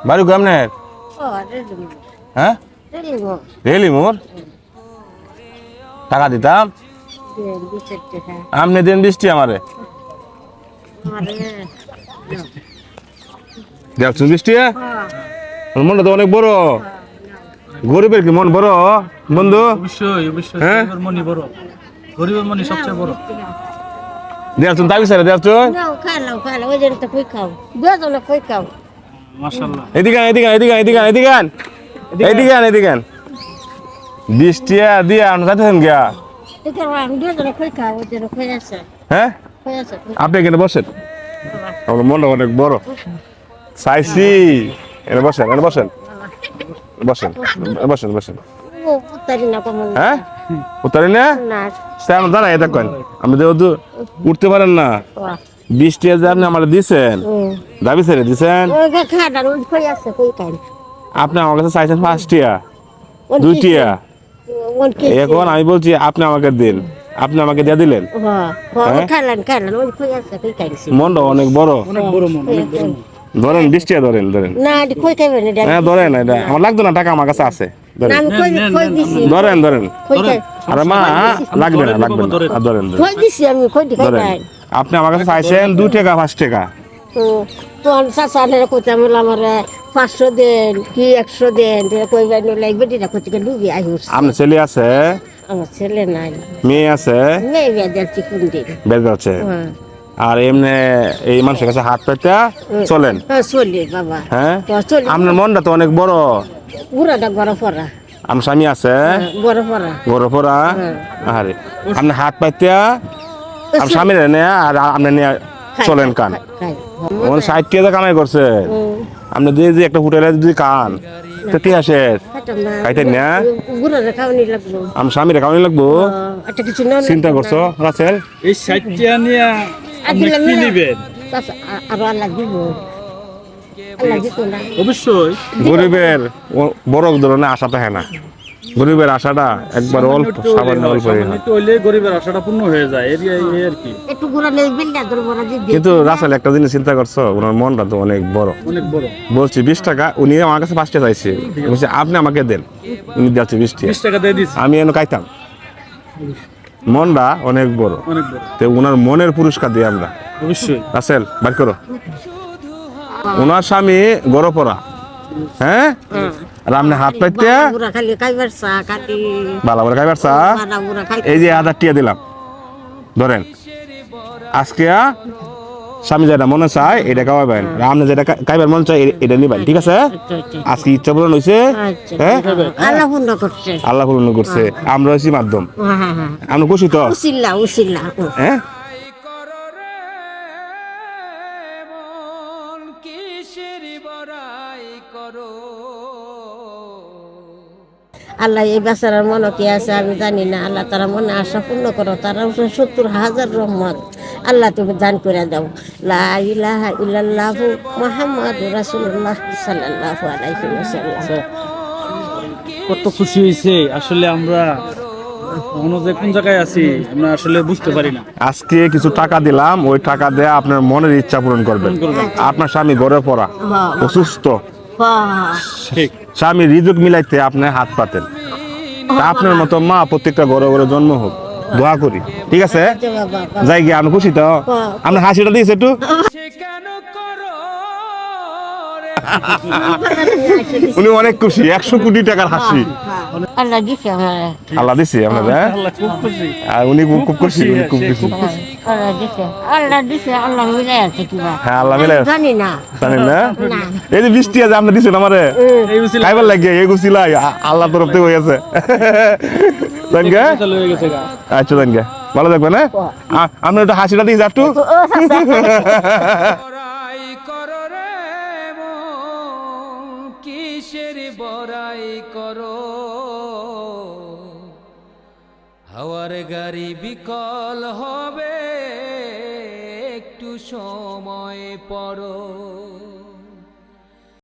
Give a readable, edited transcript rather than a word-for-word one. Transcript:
বাড়ি কেমনে? হ্যাঁ, রেলি মোর টাকা দিতাম। আপনি দিন বৃষ্টি আমারে দেখছেন বৃষ্টি। মনটা তো অনেক বড়। গরিবের কি মন বড় বন্ধু? অবশ্যই অবশ্যই, গরিবের মনই বড়, গরিবের মনই সবচেয়ে বড়। দেখছেন দাবি স্যার দেখছেন। মাশাআল্লাহ। এদিকে এদিকে এদিকে এদিকে এদিকে এদিকে এদিকে বৃষ্টি দিয়ে আপনি যাচ্ছেন গিয়া। হ্যাঁ, আপনি এখানে বসেন, আমার মনটা অনেক বড় চাইছি। এখানে বসেন, এখানে বসেন, বসেন বসেন বসেন। হ্যাঁ, উত্তরে না জানা এটা কেন আপনি যেহেতু উঠতে পারেন না, বৃষ্টি যে আপনি আমার দিচ্ছেন দাবি ছেড়ে দিচ্ছেন। আপনি আমার কাছে চাইছেন 5 টিয়া 2 টিয়া। এখন আমি বলছি আপনি আমাকে দিন, আপনি আমাকে দিয়ে দিলেন। মনটা অনেক বড়, অনেক বড় মন, অনেক বড় মন। ধরেন 20 টিয়া ধরেন ধরেন। হ্যাঁ ধরেন, এটা আমার লাগতো না, টাকা আমার কাছে আছে। ধরেন ধরেন। আরে মা লাগবে না লাগবে না, ধরেন ধরেন। আপনি আমার কাছে চাইছেন 2 টাকা 5 টাকা। তখন চাচারা কইতাম আমার 500 দেন কি 100 দেন, কইবার লাগবে দিনা কইতে ডুবি আইস। আপনার ছেলে আছে? আমার ছেলে নাই। মেয়ে আছে? মেয়ে বিয়া দিচ্ছি কোন দিন। বেদ আছে। আর এমনি এই মানুষের কাছে হাত পেতে চলেন? চলি বাবা। হ্যাঁ, আপনার মনটা তো অনেক বড়। বুড়াটা বড় পড়া। আমার স্বামী আছে? বড় পড়া। বড় পড়া। আরে আপনি হাত পাইতে আমার স্বামীর এনে আর আপনি নিয়ে চলেন কান। 60 টাকা কামাই করছে। আপনি যদি একটা হোটেলে যদি কান তো ঠিক আছে, খাইতেন না? আমার স্বামীর খাওয়ানি লাগবো। চিন্তা করছো রাসেল? এই 60 টাকা নিয়ে আপনি কি নেবেন? আরো আল্লাহ দিব, আল্লাহ দিত না। অবশ্যই গরিবের বড় ধরনের আশা থাকে না, গরিবের আশাটা একবার অল্প সামান্য অল্প একটু হইলে গরিবের আশাটা পূর্ণ হয়ে যায়, এই আর কি। একটু ঘোরা নেই বিল্লা ধরে বড় দিদি। কিন্তু রাসেল একটা জিনিস চিন্তা করছো, ওনার মনটা তো অনেক বড়। অনেক বড়। বলছি 20 টাকা, উনি আমার কাছে 5 টাকা চাইছে, বলছি আপনি আমাকে দেন, উনি দিচ্ছে 20 টাকা। 20 টাকা দিয়ে দিছি। আমি এনে খাইতাম। মনটা অনেক বড়, অনেক বড়। তো ওনার মনের পুরস্কার দিই আমরা। অবশ্যই। রাসেল বার করো। ওনার স্বামী গড় পড়া। হ্যাঁ, আর আপনি হাত পাইতে খালি খাইবার চা খালি বালা করে খাইবার চা। এই যে 1000 টাকা দিলাম, ধরেন। আজকে স্বামী যেটা মনে চায় এটা খাওয়াবেন, আপনি যেটা খাইবার মন চায় এটা নিবেন, ঠিক আছে? আজকে ইচ্ছা পূরণ হয়েছে। হ্যাঁ, আল্লাহ পূর্ণ করছে। আল্লাহ পূরণ করছে, আমরা হয়েছি মাধ্যম। আপনি খুশি তো? উসিল্লা উসিল্লা। হ্যাঁ, আল্লাহ এই বেচারার মনে কি আছে আমি জানি না। আল্লাহ তারা মনে আশা পূর্ণ করো, তারা 70,000 রহমত আল্লাহ তুমি দান করে দাও। লা ইলাহা ইল্লাল্লাহু মুহাম্মাদুর রাসূলুল্লাহ সাল্লাল্লাহু আলাইহি ওয়াসাল্লাম। কত খুশি হয়েছে আসলে, আমরা মনে যে কোন জায়গায় আছি আমরা আসলে বুঝতে পারি না। আজকে কিছু টাকা দিলাম, ওই টাকা দিয়ে আপনার মনের ইচ্ছা পূরণ করবেন। আপনার স্বামী ঘরে পড়া, অসুস্থ, ঠিক। স্বামী রিজুক মিলাইতে আপনি হাত পাতেন। তা আপনার মতো মা প্রত্যেকটা ঘরে ঘরে জন্ম হোক, দোয়া করি, ঠিক আছে? যাই গিয়ে আমি খুশি তো? আপনি হাসিটা দিয়েছে একটু। উনি অনেক খুশি, 100 কোটি টাকার হাসি আল্লাহ দিছে আমারে। আল্লাহ দিছে আপনাদের। আল্লাহ খুব খুশি। আর উনি খুব খুশি, উনি খুব খুশি। আল্লাহ দিছে, আল্লাহ দিছে, আল্লাহ মিলাই আছে কিবা। হ্যাঁ, আল্লাহ মিলাই আছে। জানি না। জানেন না? না। এই যে 20 টাকা যে আপনি দিচ্ছেন আমারে, এই উসিলা খাইবার লাগে এই গুছিলাই আল্লাহ তরফ থেকে হয়ে আছে। জান গে? চালু হয়ে গেছে গা। আচ্ছা জান গে, ভালো থাকবেন। হ্যাঁ, আপনি একটু হাসিটা দিয়ে একটু। কিসের বড়াই করো, হাওয়ার গাড়ি বিকল হবে, একটু সময় পড়ো।